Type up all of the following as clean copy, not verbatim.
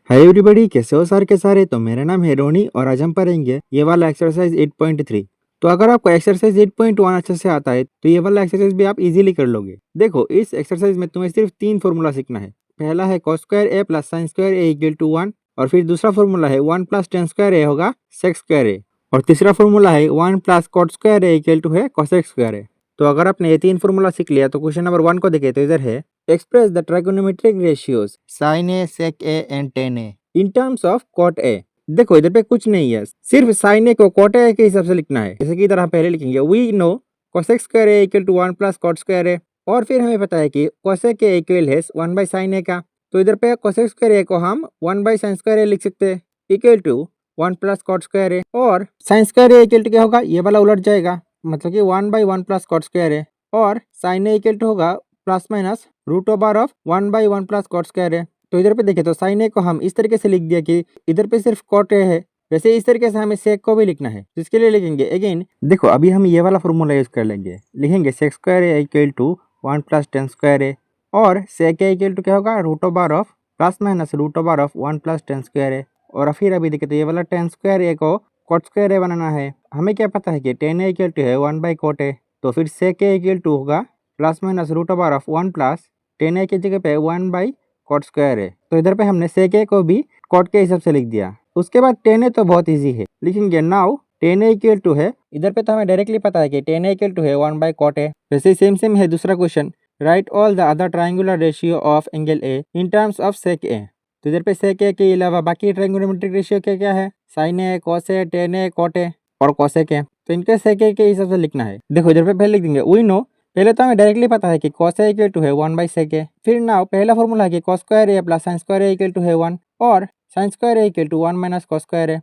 Hi everybody, कैसे हो सारे के सारे। तो मेरा नाम है रोनी और आज हम पढ़ेंगे ये वाला एक्सरसाइज 8.3। तो अगर आपको एक्सरसाइज 8.1 अच्छे से आता है तो ये वाला एक्सरसाइज भी आप इजीली कर लोगे। देखो, इस एक्सरसाइज में तुम्हें सिर्फ 3 फॉर्मूला सीखना है। पहला है cos square A plus sine square A equal to 1, और फिर दूसरा फॉर्मूला है 1 प्लस टेन स्क्वायर ए होगा सेक स्क्वायर ए, और तीसरा फॉर्मूला है 1 plus cot square A equal to है कोसेक स्क्वायर ए। तो अगर आपने ये 3 फॉर्मूला सीख लिया तो क्वेश्चन नंबर 1 को देखे तो इधर है express the trigonometric ratios sine A sec A and tan A in terms of cot A. देखो, इधर पे कुछ नहीं है, सिर्फ साइन ए को कॉट ए के हिसाब से लिखना है। जैसे कि इधर हम पहले लिखेंगे we know cosec square A equal to 1 plus cot square A, और फिर हमें पता है कि कोसेक ए इक्वल है 1 बाई साइन ए का। तो इधर पे कोसेक स्क्वायर ए को हम 1 बाई साइन स्क्वायर ए लिख सकते हैं equal to 1 plus cot square A, और sine square A equal to क्या होगा, ये वाला उलट जाएगा, मतलब कि 1 by 1 plus cot square A, और साइन ए इक्वल टू होगा plus minus root over of 1 by 1 plus cot square A. तो इधर पे देखे तो साइन ए को हम इस तरीके से लिख दिया कि इधर पे सिर्फ कॉट ए है, वैसे इस तरीके से हमें सेक को भी लिखना है। तो इसके लिए लिखेंगे अगेन, देखो अभी हम ये वाला फॉर्मूला यूज कर लेंगे। लिखेंगे sec square A equal to 1 plus tan square A, और सेक ए इक्वल टू क्या होगा, root over of plus minus root over of 1 plus tan square A. और फिर अभी देखे तो ये वाला टेन स्क्वायर ए को कॉट स्क्वायर ए बनाना है। हमें क्या पता है कि टेन ए इक्वल टू है 1 बाई कॉट ए, तो फिर सेक ए इक्वल टू होगा plus minus root over of 1 plus tan A की जगह पे 1 बाई कॉट स्क्वायर है। तो इधर पे हमने सेक ए को भी कॉट के हिसाब से लिख दिया। उसके बाद टेन ए तो बहुत इजी है, लिखेंगे now tan A equal to है, इधर पे तो हमें डायरेक्टली पता है कि टेन ए इक्वल टू है 1 बाई कॉट ए। वैसे सेम है दूसरा question, write all the other triangular ratio of angle A in terms of sec A. तो इधर पे सेक ए के अलावा बाकी ट्रायंगुलमेट्रिक रेशियो क्या है, sine A, cos A, tan A, cot A और कोसेक ए। तो इनके सेक ए के हिसाब से लिखना है। देखो इधर पे पहले लिख देंगे वी नो, पहले तो हमें डायरेक्टली पता है कि cos ए इक्वल टू है 1 बाई सेक ए। फिर नाउ पहला फॉर्मूला है कि cos square A plus sine square A equal to है 1, और sine square A equal to 1 minus cos square A,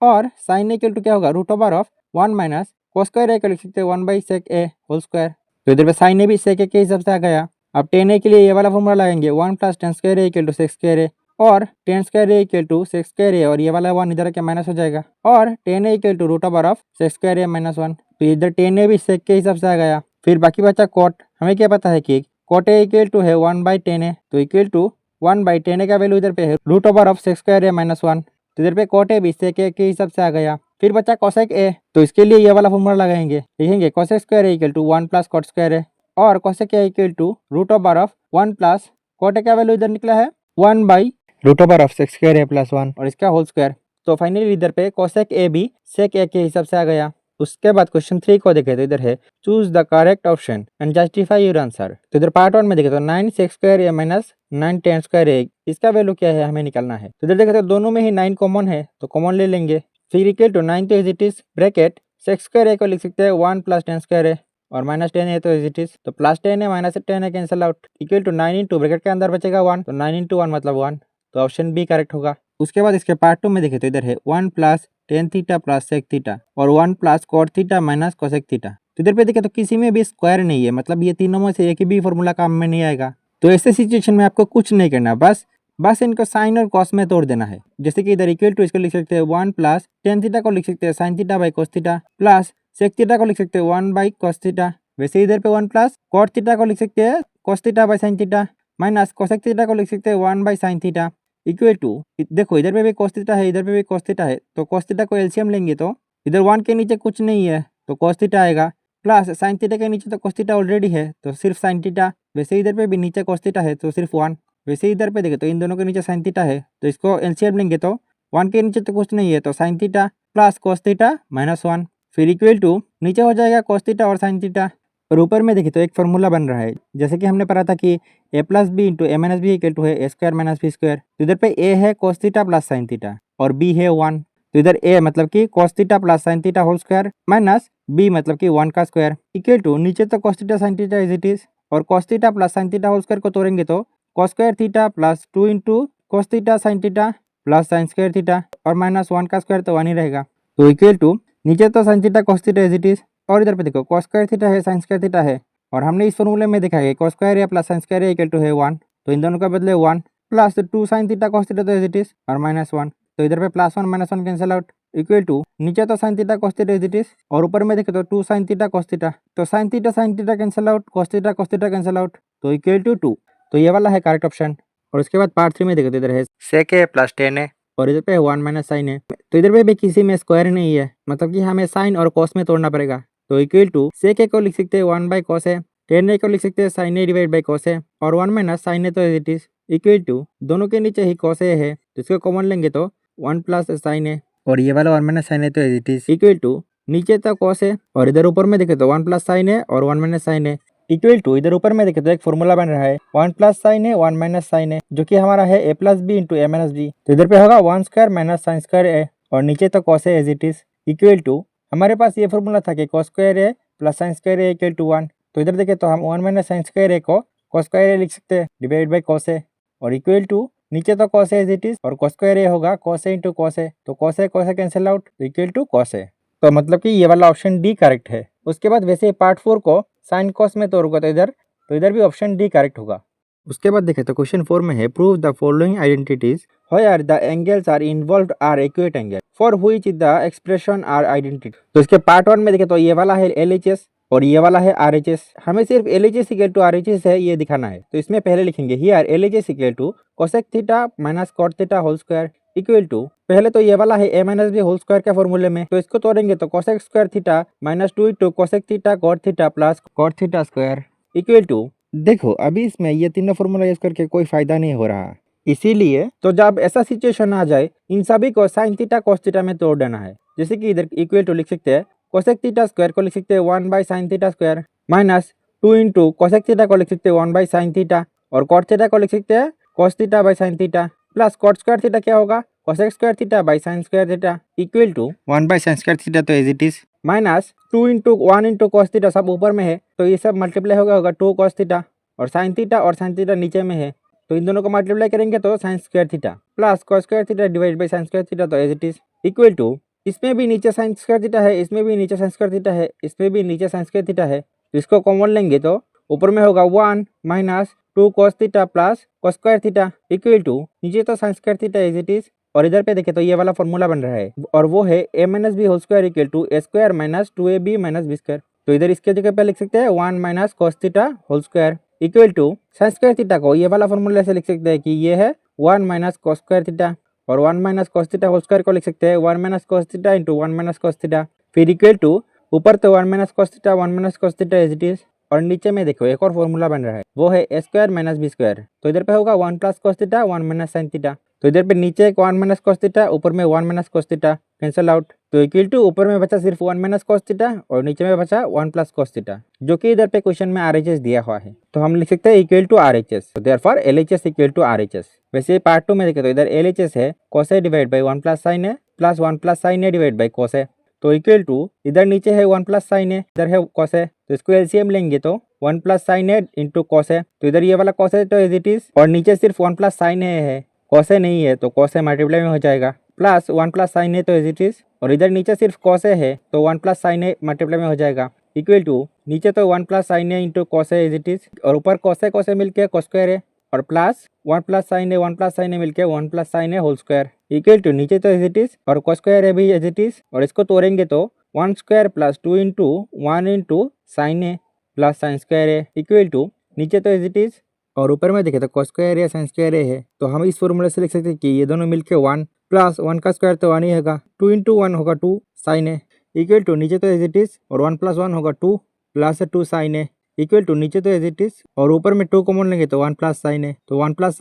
और साइन ए इक्वल टू क्या होगा, root over of 1 minus cos square A को लिख सकते हैं 1 by sec A whole square. तो इधर पे साइन ए भी सेक ए के हिसाब से आ गया। अब टेन ए के लिए ये वाला फॉर्मूला लगाएंगे 1 plus tan square A equal to sec square A, और tan square A equal to sec square A, और ये वाला 1 इधर के माइनस हो जाएगा, और tan A equal to root over of sec square A minus 1। तो इधर टेन ए भी सेक के हिसाब से आ गया। फिर बाकी बचा कॉट। हमें क्या पता है कि कॉट ए इक्वल टू है 1 बाई टेन ए, तो equal to 1 by tan A का वैल्यू इधर पे है root over of sec square A minus 1। तो इधर पे कॉट ए भी सेक ए के हिसाब से आ गया। फिर बचा कोसेक ए, तो इसके लिए ये वाला फॉर्मूला लगाएंगे। लिखेंगे cosec square A equal to 1 plus cot square A, और cosec A equal to root over of 1 plus cot A का वैल्यू इधर निकला है 1 by root over of sec square A plus 1 और इसका होल स्क्वायर। तो फाइनली इधर पे कोसेक ए भी सेक ए के हिसाब से आ गया। उसके बाद क्वेश्चन 3 को देखे तो इधर है choose the correct option and justify your answer. तो इधर पार्ट 1 में देखे तो 9 सेक square A minus 9 ten square ए, इसका वैल्यू क्या है हमें निकालना है। तो इधर देखे तो दोनों में ही 9 कॉमन है, तो कॉमन ले लेंगे। फिर इक्वल टू 9 तो as it is bracket sec square A को लिख सकते हैं 1 प्लस टेन स्क्वायर ए, और माइनस 10 है तो इज इट इज, तो प्लस 10 है माइनस 10 है cancel out, equal to 9 into bracket के अंदर बचेगा 1, तो 9 इंटू 1 मतलब 1, तो ऑप्शन बी करेक्ट होगा। उसके बाद इसके पार्ट 2 में देखे तो इधर है 1 plus tan theta plus sec theta, और 1 plus cot theta minus cosec theta. तो इधर पे देखे तो किसी में भी स्क्वायर नहीं है, मतलब ये तीनों में से एक भी फॉर्मूला काम में नहीं आएगा। तो ऐसे सिचुएशन में आपको कुछ नहीं करना, बस इनको साइन और कॉस में तोड़ देना है। जैसे कि इधर इक्वल टू इसको लिख सकते हैं 1 प्लस टेन थीटा को लिख सकते हैं sine theta by cos theta, plus sec theta को लिख सकते हैं 1 बाई कोस थीटा। वैसे इधर पे 1 प्लस कॉट थीटा को लिख सकते हैं cos theta by sine theta, minus cosec theta को लिख सकते हैं 1 by sine theta, equal to देखो इधर पे भी कोस थीटा है, इधर पे भी कोस थीटा है, तो कोस थीटा को एलसीएम लेंगे तो इधर 1 के नीचे कुछ नहीं है तो कोस थीटा आएगा, प्लस साइन थीटा के नीचे तो कोस थीटा ऑलरेडी है तो सिर्फ साइन थीटा। वैसे इधर पे भी नीचे कोस थीटा है तो सिर्फ 1। वैसे इधर पे देखे तो इन दोनों के नीचे साइन थीटा है, तो इसको एलसीएम लेंगे तो 1 के नीचे तो कुछ नहीं है तो sine theta plus cos theta minus 1, फिर इक्वल टू नीचे हो जाएगा कोस थीटा और साइन थीटा। और ऊपर में देखिए तो एक फॉर्मूला बन रहा है, जैसे कि हमने पढ़ा था कि A plus B into A minus B equal to है A square minus B square. तो इधर पे ए है cos theta plus sine theta और बी है 1, तो इधर ए मतलब कि cos theta plus sine theta whole square minus B मतलब कि 1 का स्क्वायर, इक्वल टू नीचे तो cos theta sine theta as it is, और cos theta plus sine theta whole स्क्वायर को तोड़ेंगे तो कोस square theta plus 2 into cos theta sine theta plus sine square theta, और माइनस 1 का स्क्वायर तो 1 ही रहेगा, तो इक्वल टू नीचे तो sine theta cos theta as it is, और इधर पे देखो कोस स्क्वायर थीटा है साइन स्क्वायर थीटा है, और हमने इस फॉर्मूले में देखा है cos square A plus sine square A equal to है 1, तो इन दोनों का बदले 1 plus 2 sine theta cos theta तो इज इट इज, और माइनस 1, तो इधर पे plus 1 minus 1 cancel out, equal to नीचे तो sine theta cos theta as it is, और ऊपर में देखे तो 2 साइन थीटा cos थीटा, तो sine theta cancel out, cos theta cancel out, तो इक्वल टू 2। तो ये वाला है करेक्ट ऑप्शन। और उसके बाद पार्ट 3 में देखो तो इधर है sec a प्लस टेन ए और इधर पे 1 माइनस साइन है। तो इधर पे भी किसी में स्क्वायर नहीं है, मतलब कि हमें साइन और कॉस में तोड़ना पड़ेगा। तो इक्वल टू sec a को लिख सकते हैं 1 by cos A, tan A को लिख सकते हैं sine A divide by cos A और 1 माइनस साइन ए तो as it is equal to दोनों के नीचे ही कॉस ए है तो इसको कॉमन लेंगे तो 1 प्लस साइन ए और ये वाला 1 माइनस साइन ए तो as it is equal to नीचे तक कॉस है और इधर ऊपर में देखे तो 1 प्लस साइन है और 1 माइनस साइन है इक्वल टू इधर ऊपर में देखे तो एक फॉर्मूला बन रहा है 1 प्लस साइन है 1 माइनस साइन है जो कि हमारा है a plus B into A minus B. तो इधर पे होगा 1 square minus sine square A और नीचे तक कॉस है as it is equal to हमारे पास ये फॉर्मूला था कि cos square A plus sine square A equal to 1। तो इधर देखे तो हम 1 माइनस साइन स्क्वायर ए को कॉस स्क्वायर ए लिख सकते हैं डिवाइड बाई कॉस ए और इक्वल टू नीचे तो cos A as it is और कॉस स्क्वायर ए होगा cos A into cos A तो cos A cancel out equal to cos A. तो मतलब कि ये वाला ऑप्शन डी करेक्ट है। उसके बाद वैसे पार्ट 4 को साइन कॉस में तोड़ूंगा तो इधर भी ऑप्शन डी करेक्ट होगा। उसके बाद देखें तो क्वेश्चन 4 में है prove the following identities where the angles are involved are accurate angle for which the expression are identity. तो इसके पार्ट 1 में देखें तो ये वाला है LHS और ये वाला है RHS। हमें सिर्फ LHS इक्वल टू RHS है ये दिखाना है। तो इसमें पहले लिखेंगे here LHS equal to cosec theta minus cot theta whole square equal to पहले तो ये वाला है a minus B whole square के फॉर्मूले में तो इसको तोड़ेंगे तो cosec square theta minus 2 into cosec theta cot theta plus cot theta square equal to देखो अभी इसमें ये तीनों फॉर्मूला यूज करके कोई फायदा नहीं हो रहा, इसीलिए तो जब ऐसा सिचुएशन आ जाए इन सभी को साइन थीटा कॉस थीटा में तोड़ देना है। जैसे कि इधर इक्वल टू लिख सकते हैं कोसेक थीटा स्क्वायर को लिख सकते हैं 1 by sine theta square minus 2 into cosec theta को लिख सकते हैं 1 बाई साइन थीटा और कॉट थीटा को लिख सकते हैं cos theta by sine theta plus cot square theta क्या होगा cosec square theta by sine square theta equal to 1 by sine square theta तो as it is minus 2 into 1 into cos theta सब ऊपर में है तो ये सब मल्टीप्लाई होगा 2 कॉस थीटा और साइन थीटा नीचे में है तो इन दोनों को मल्टीप्लाई करेंगे तो sine square theta plus cos square theta divide by sine square theta तो as it is equal to इसमें भी नीचे साइन स्क्वायर थीटा है इसमें भी नीचे साइन स्क्वायर थीटा है इसमें भी नीचे साइन स्क्वायर थीटा है तो इसको कॉमन लेंगे तो ऊपर में होगा 1 minus 2 cos theta plus cos square theta equal to नीचे तो sine square theta as it is और इधर पे देखे तो ये वाला फॉर्मूला बन रहा है और वो है a minus B whole square equal to a square minus 2ab minus B square. तो इधर इसके जगह पे लिख सकते हैं 1 minus cos theta whole square equal to sine square theta को ये वाला फॉर्मूला से लिख सकते हैं कि ये है 1 माइनस कॉस स्क्वायर थीटा और 1 माइनस कॉस थीटा होल स्क्वायर को लिख सकते हैं 1 माइनस कॉस थीटा इंटू 1 माइनस कॉस थीटा फिर इक्वल टू ऊपर तो 1 minus cos theta 1 minus cos theta as it is और नीचे में देखो एक और फॉर्मूला बन रहा है वो है a square minus B square. तो इधर पे होगा 1 plus cos theta 1 minus sine theta तो इधर पे नीचे एक 1 माइनस कॉस थीटा ऊपर में 1 minus cos theta cancel out तो इक्वल टू ऊपर में बचा सिर्फ 1 माइनस कॉस थीटा और नीचे में बचा 1 प्लस कॉस थीटा जो कि इधर पे क्वेश्चन में RHS दिया हुआ है तो हम लिख सकते हैं इक्वल टू RHS। तो therefore LHS equal to RHS। वैसे पार्ट 2 में देखे तो इधर LHS है cos a divide by 1 plus sine A plus 1 plus sine A divide by cos a तो इक्वल टू इधर नीचे है 1 प्लस साइन ए इधर है cos a तो इसको LCM लेंगे तो 1 plus sine A into cos a तो इधर ये वाला cos a तो एज इट इज और नीचे सिर्फ 1 प्लस साइन ए है cos a नहीं है तो cos a मल्टीप्लाई में हो जाएगा प्लस 1 प्लस साइन ए तो एज इट इज और इधर नीचे सिर्फ cos a है तो 1 प्लस साइन ए मल्टीप्लाई में हो जाएगा इक्वल टू नीचे तो 1 plus sine A into cos a as it is और ऊपर cos a मिलके cos स्क्वायर है और प्लस 1 प्लस साइन ए मिलके 1 plus sine A whole square equal to नीचे तो एज इट इज और cos स्क्वायर है भी एज इट इज और इसको तोड़ेंगे तो 1 square plus 2 into 1 into sine A plus sine square है इक्वल टू नीचे तो एज इट इज और ऊपर में देखे तो cos स्क्वायर है साइन स्क्वायर है तो हम इस फॉर्मूले से लिख सकते हैं कि ये दोनों मिलके 1 प्लस 1 का स्क्वायर तो 1 ही होगा 2 इंटू 1 होगा 2 साइन ए इक्वल टू नीचे तो एज इट इज और 1 प्लस 1 होगा 2 plus 2 sine A equal to नीचे तो एज इट इज और ऊपर में 2 कॉमन लेंगे तो 1 प्लस साइन ए तो 1 plus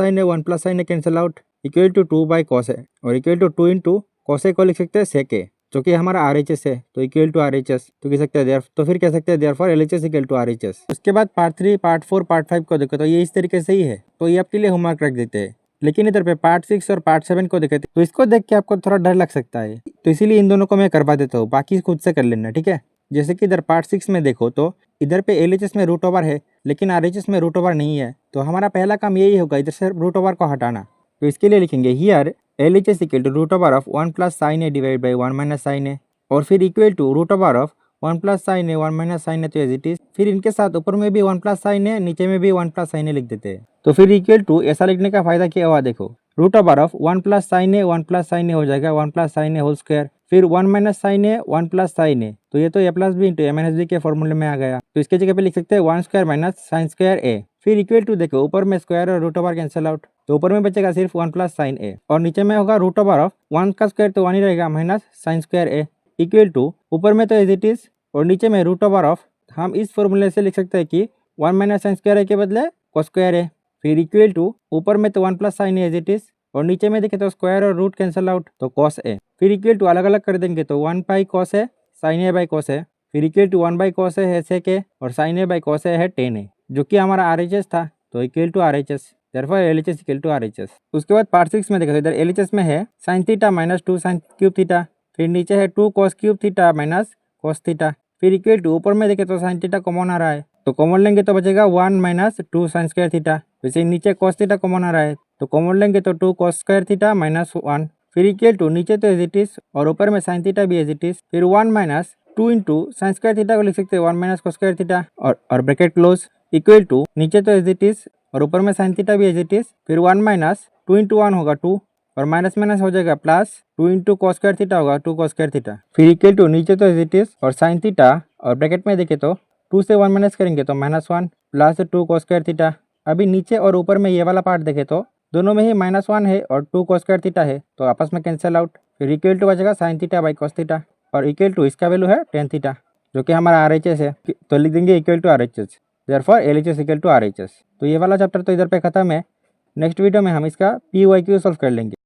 sine A cancel out equal to 2 by cos A और equal to 2 into cos A को लिख सकते हैं सेक ए जो कि हमारा RHS है तो इक्वल टू RHS तो कह सकते हैं तो फिर कह सकते हैं therefore LHS equal to RHS। उसके बाद पार्ट 3 पार्ट 4 पार्ट 5 को देखो तो ये इस तरीके से ही है तो ये आपके लिए होमवर्क रख देते हैं। लेकिन इधर पे पार्ट 6 और पार्ट 7 को देखे तो इसको देख के आपको थोड़ा डर लग सकता है तो इसीलिए इन दोनों को मैं करवा देता हूँ, बाकी खुद से कर लेना ठीक है। जैसे कि इधर पार्ट 6 में देखो तो इधर पे LHS में रूट ओवर है लेकिन RHS में रूट ओवर नहीं है तो हमारा पहला काम यही होगा इधर से रूट ओवर को हटाना। तो इसके लिए लिखेंगे here LHS equal to root over of 1 plus sine A divide by 1 minus sine A और फिर equal to root over of 1 plus sine A 1 minus sine A तो एज इट इज फिर इनके साथ ऊपर में भी 1 प्लस साइन ए नीचे में भी 1 प्लस साइन ए लिख देते हैं। तो फिर इक्वल टू ऐसा लिखने का फायदा क्या हुआ देखो root over of 1 plus sine A 1 plus sine A हो जाएगा 1 plus sine A whole square फिर 1 minus sine A 1 plus sine A तो ये तो a plus B into A minus B के फॉर्मूले में आ गया। तो इसके जगह पे लिख सकते हैं 1 स्क्वायर माइनस साइन स्क्वायर ए फिर इक्वल टू देखो ऊपर में स्क्वायर और रूट ओवर कैंसिल आउट, तो ऊपर में बचेगा सिर्फ 1 प्लस साइन ए और नीचे में होगा रूट ओवर ऑफ 1 का स्क्वायर तो 1 ही रहेगा minus sine square A equal to ऊपर में तो एज इट इज और नीचे में रूट ओवर ऑफ, हम इस फॉर्मूले से लिख सकते हैं कि 1 माइनस साइन स्क्वायर ए के बदले कोस स्क्वायर ए। फिर इक्वल टू ऊपर में तो 1 plus sine A as it is और नीचे में देखे तो स्क्वायर और रूट कैंसिल आउट तो कॉस ए। फिर इक्वल टू अलग अलग कर देंगे तो 1 by cos A sine A by cos A. फिर equal to 1 by cos A है सेक ए और sine A by cos A है टेन ए, जो कि हमारा आरएचएस था तो equal to RHS, therefore LHS equal to RHS. उसके बाद पार्ट 6 में देखो इधर एलएचएस में है sign theta minus 2 sine cube theta, फिर नीचे है 2 cos cube theta minus cos theta. फिर इक्वल टू ऊपर में देखे तो साइन थीटा कॉमन आ रहा है तो कॉमन लेंगे तो बचेगा 1 माइनस 2 साइन स्क्वायर थीटा। वैसे नीचे कॉस थीटा कॉमन आ रहा है तो कॉमन लेंगे तो 2 कॉस स्क्वायर थीटा माइनस 1। फिर इक्वल टू नीचे तो एज इट इज और ऊपर में साइन थीटा भी एज इट इज। फिर 1 minus 2 into sine square theta को लिख सकते हैं 1 माइनस कॉस स्क्वायर थीटा और ब्रैकेट क्लोज इक्वल टू नीचे तो एज इट इज और ऊपर में साइन थीटा भी एज इट इज। फिर 1 माइनस 2 इंटू 1 होगा 2 और माइनस माइनस हो जाएगा plus 2 into cos square theta होगा 2 कॉस स्क्वायर थीटा। फिर इक्वल टू नीचे तो एज इट इज और साइन थीटा और ब्रैकेट में देखे तो 2 से 1 माइनस करेंगे तो -1 प्लस 2 कॉस स्क्वायर थीटा। अभी नीचे और ऊपर में ये वाला पार्ट देखे तो दोनों में ही -1 है और 2 कॉस स्क्वायर थीटा है तो आपस में कैंसिल आउट। फिर इक्वल टू बचेगा sine theta by cos theta और इक्वल टू इसका वैल्यू है टेन थीटा, जो कि हमारा आरएचएस है तो लिख देंगे equal to RHS, therefore LHS equal to RHS. तो ये वाला चैप्टर तो इधर पे खत्म है। नेक्स्ट वीडियो में हम इसका PYQ सॉल्व कर लेंगे।